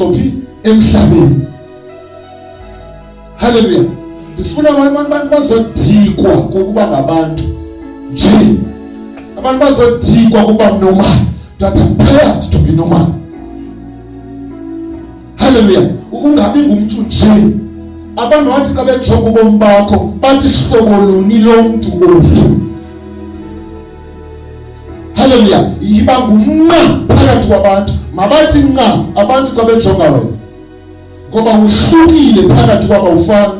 ophi emhlabeni. Hallelujah. Ndifuna abantu bazodikwa kokuba ngabantu nje. Abantu bazodikwa kokuba normal. That I'm prepared to be normal. Hallelujah. Ungabi ngumuntu nje. Abantu wathi xa bejonga ubomi bakho bathi hlobo luni lo muntu ofu. Hallelujah. Yiba ngumnqa phakathi kwabantu. Mabathi nqa abantu xa bejonga wena. Ngoba uhlukile phakathi kwabo ufana.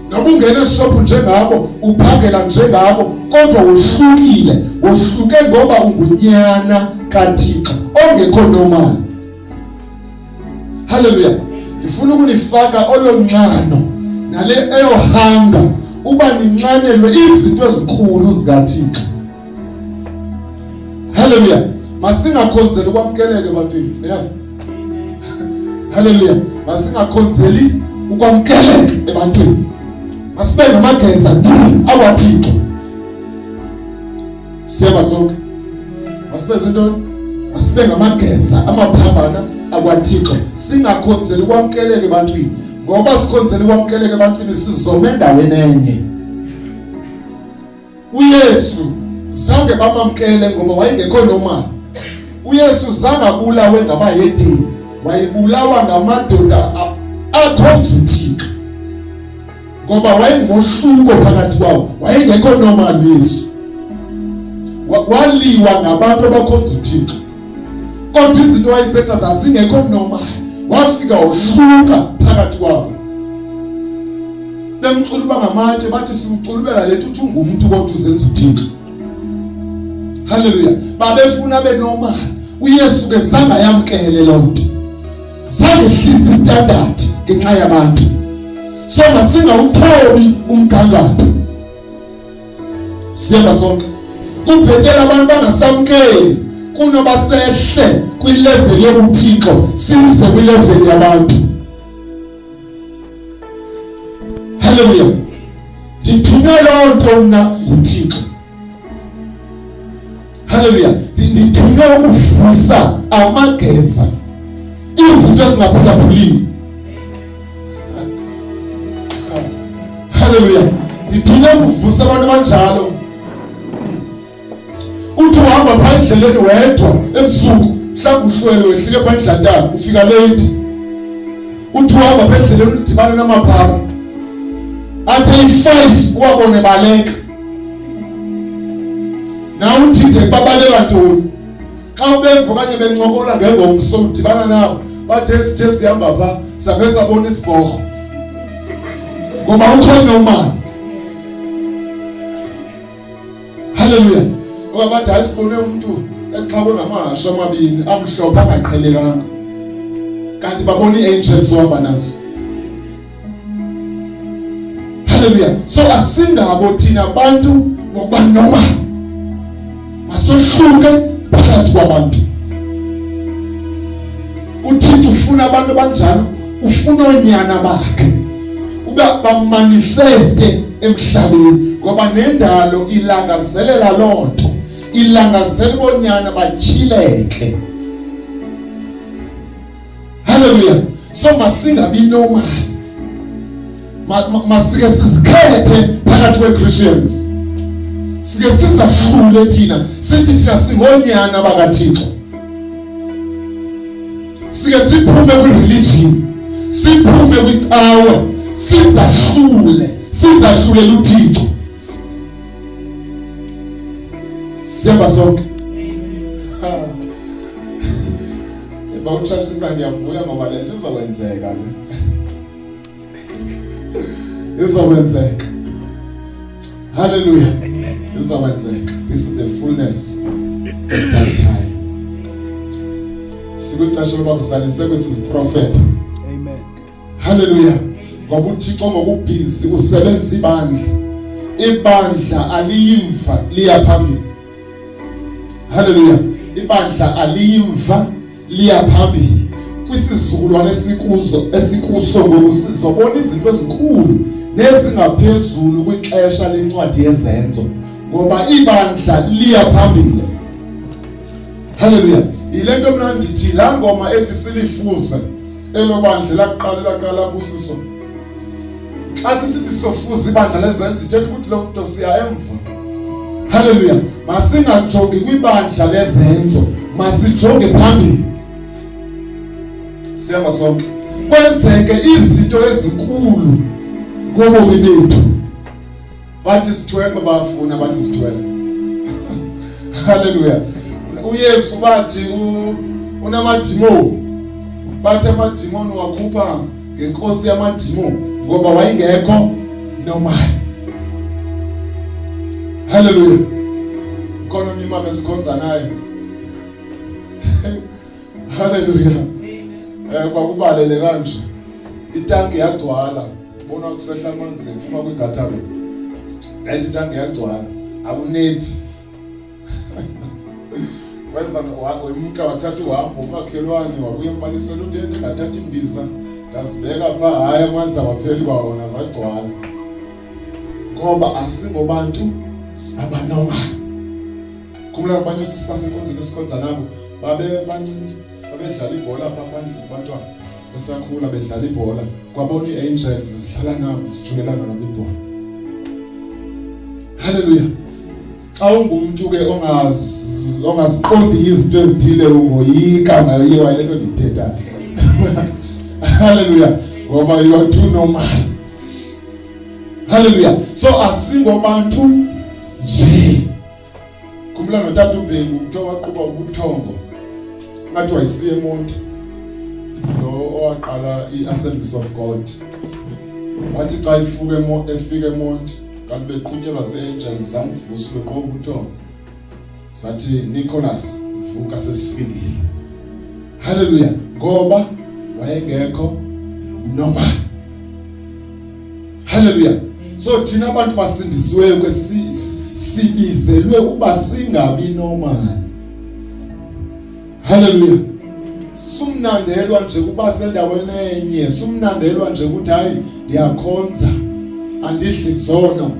Nabungena shop njengabo, uphangela njengabo, kodwa uhlukile. Uhluke ngoba ungunyana kaThixo, ongekho normal. Hallelujah. Ndifuna ukunifaka olonxano nale eyohanga uba ninxanelwe izinto ezinkulu zikaThixo. Hallelujah. Masingakhonzeli ukwamkeleke ebantwini. Hallelujah. Masingakhonzeli ukwamkeleke ebantwini. Masibe ngamageza awaThixo. Siyaba sonke. Masibe zintoni? Masibe ngamageza amaphambana awaThixo. Singakhonzeli ukwamkeleke ebantwini. Ngoba sikhonzeli ukwamkeleke ebantwini sizome endaweni enye. uYesu zange bamamkele ngoba wayengekho normal. uYesu zange abulawe ngabayedini. Wayebulawa ngamadoda akhonza uThixo. Ngoba wayengohluko phakathi kwawo. Wayengekho normal Yesu. Waliwa ngabantu abakhonza uThixo. Kodwa izinto wayesenza zazingekho normal. Wafika uhluka phakathi kwabo. Bemculuba ngamatshe bathi simculubela lethu uthi ungumuntu kodwa uzenza uThixo. Hallelujah. Babefuna benormal. uYesu ke zange ayamkele lo muntu. Zange ehlisa standard ngenxa yabantu. So masingawuthobi umgangatho. Siyaba sonke. Kuphethela abantu bangasamkeli kunoba sehle kwilevel yobuthixo size kwilevel yabantu. Hallelujah. Ndithunywe loo nto mna nguThixo. Hallelujah. Ndithunywe ukuvusa amageza izinto ezingaphulaphuli. Hallelujah. Ndithunywe ukuvusa abantu abanjalo. Uthi uhamba phandle endleleni wedwa ebusuku mhlawumbe uhlwele wehlike phandle ntaka ufika late. Uthi uhamba phandle endleleni udibana namaphara. Athi 5 uwabone baleka. Na uthithe babaleka ntoni? Xa ubeva kanye bencokola ngengomso udibana nabo bathe sithe sihamba pha sabe sabona isibhorho. Ngoba ukhona umali. Hallelujah. Ngoba bathi asibone umuntu exhakwe ngamahashe amabini amhlophe angaqhelekanga. Kanti babona iangels uhamba nazo. Hallelujah. So asingabo thina abantu ngokuba normal. Masohluke phakathi kwabantu. uThixo ufuna abantu abanjalo, ufuna onyana bakhe uba bamanifeste emhlabeni ngoba nendalo ilangazelela loo nto. Ilangazela bonyana bachileke. Hallelujah. So masingabi normal. Masike sizikhethe phakathi kwe-Christians. Sike sizahlule thina. Sithi thina singonyana bakaThixo. Sike siphume kwi-religion. Siphume kwi-power. Sizahlule uThixo. Siyaba sonke. Bawuchashisa ndiyavuya ngoba lento izokwenzeka le. Izokwenzeka. Hallelujah. Izokwenzeka. This is the fullness of that time. Sikuqashe loba kusalise kwesisiprofeta. Amen. Hallelujah. Ngoba uThixo ngokubhizi usebenza ibandla. Ibandla aliyimva liya phambili. Hallelujah. Ibandla aliyimva liya phambili. Kwisizukulwane esikuso ngoku sizobona izinto ezinkulu nezingaphezulu kwixesha lencwadi yezenzo ngoba ibandla liya phambili. Hallelujah. Ilento mna ndithi la ngoma ethi silifuze elobandla laqala kusiso. Xa sisithi sofuza ibandla lezenzo ithetha ukuthi lo muntu siya emva. Hallelujah. Masingajongi kwibandla lezenzo, masijonge phambili. Siyama sonke. Kwenzeke izinto ezinkulu ngobomi bethu. Bathi sithwele bafuna bathi sithwele. Hallelujah. uYesu bathi unamadimoni. Bathi amadimoni wakhupha ngenkosi yamadimoni ngoba wayengekho normal. Hallelujah. Khona imama esikhonza naye. Hallelujah. Kwakubalele kanje. Itanki yagcwala. Bona kusehla amanzi ephuma kwigataro. Ngathi itanki yagcwala. Akunethi. Weza wakho imka wathatha uhambo umakhelwane wabuya empalisela uthende ngathatha imbiza ngazibeka pha hayi amanzi awapheli kwawona zagcwala. Ngoba asingobantu abanormal. Kumla abanye sibasenkonzweni esikhonza nabo babe bancinci babedlala ibhola apha phandle kubantwana besakhula bedlala ibhola kwabona iangels zihlala nabo sijulelana nabo ibhola. Hallelujah. Xa ungumuntu ke ongaziqondi izinto ezithile ungoyika nayo yiwa lento ndithetha. Hallelujah. Ngoba you are too normal. Hallelujah. So asingobantu nje. Kumla notata uBhengu umuntu waqhuba ubuthongo. Ngathi wayisiye eMonti. Lo owaqala iAssemblies of God. Wathi xa efika eMonti kanti beqhutyelwa ze-angels zamvusa beqoba ubuthongo. Sathi Nicholas vuka sesifikile. Hallelujah. Ngoba wayengekho normal. Hallelujah. So thina abantu basindisiweyo sibizelwe uba singabi normal. Hallelujah. Sumnandelwa nje kuba sendaweni enye, sumnandelwa nje ukuthi hayi ndiyakhonza andidli izono,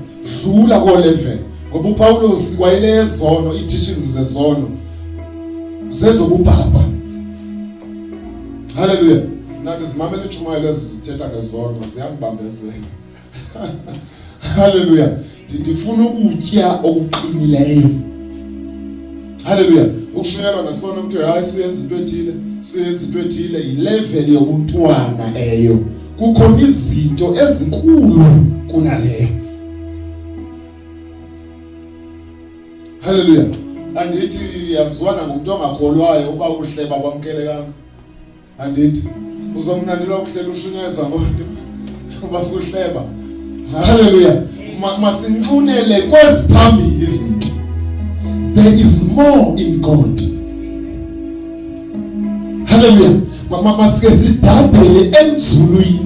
dlula ko level. Ngoba uPaulos wayele izono, i-teachings zezono zezobubhapha. Hallelujah. Nathi zimamela intshumayelo ezithetha ngezono ziyangibambezela. Hallelujah. Ndifuna ukutya okuqinileyo. Hallelujah. Ukushunyelwa nasono umuntu hayi siyenza into ethile ilevel yobuntwana eyo. Kukhona izinto ezinkulu kunaleyo. Hallelujah. Andithi yazwana ngomuntu ongakholwayo uba ukuhleba kwamkelekanga. Andithi uzomnandela ukuhlela ushunyezwa ngomuntu ubasuhleba. Hallelujah. Masinxunele kweziphambili izinto. There is more in God. Hallelujah. Masike sidadele enzulwini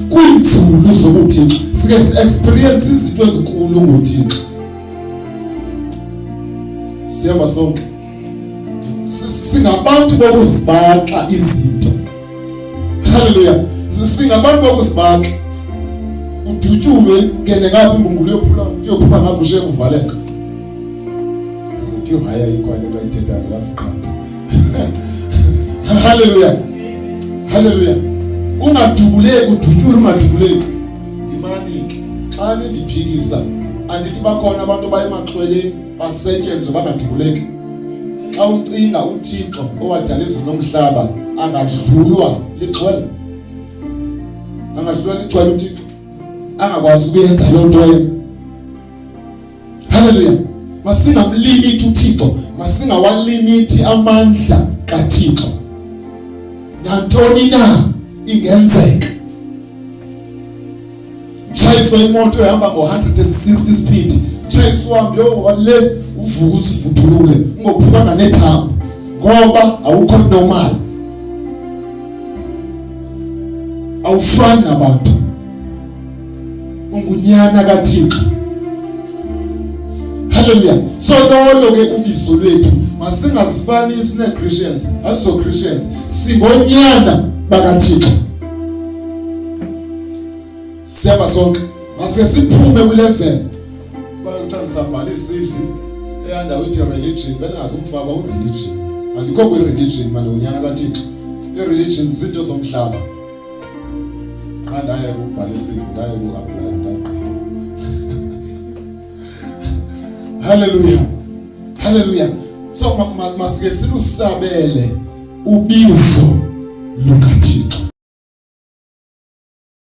kwinzulu zobuthixo. Sike si-experience izinto ezinkulu ngothixo. Siyama sonke. Singabantu bokuzibaxa izinto. Hallelujah. Singabantu bokuzibaxa. Udutyulwe ngene ngapha imbungulu yophuma ngapha ushiye kuvaleka. Azothi haya ikho into ayithethayo yafiqanda. Hallelujah. Hallelujah. Ungadubuleki udutyulwe ungadubuleki. Imanike. Xa nindiphikisa andithi bakhona abantu bayemaxhweleni basetyenzwe bangadubuleki. Xa ucinga uThixo owadala izulu nomhlaba angadlulwa lixhwele. Angadlulwa lixhwele uThixo. Angakwazi ukuyenza loo nto yena. Hallelujah. Masingamlimiti uThixo, masingawalimithi amandla kaThixo. Nantoni na ingenzeka. Chayiswa imoto ehamba ngo-160 speed. Chayiswa uhambe wale uvuka usivuthulule ungophukanga nethambo ngoba awukho normal. Awufani nabantu. Ungunyana kaThixo. Hallelujah. So lolo ke ubizo lwethu masingazifanisi ne-Christians. Aso Christians singonyana bakaThixo. Siyaba sonke masike siphume kwi-level bayothanda sabhala iCV eyanda uthi religion benazo umfaka u-religion. Andikho kwi-religion manje unyana kaThixo. religion izinto zomhlaba. Qanda aye kubhalisile, ndaye ku-apply ndaqala. Hallelujah. Hallelujah. So masike silusabele ubizo luka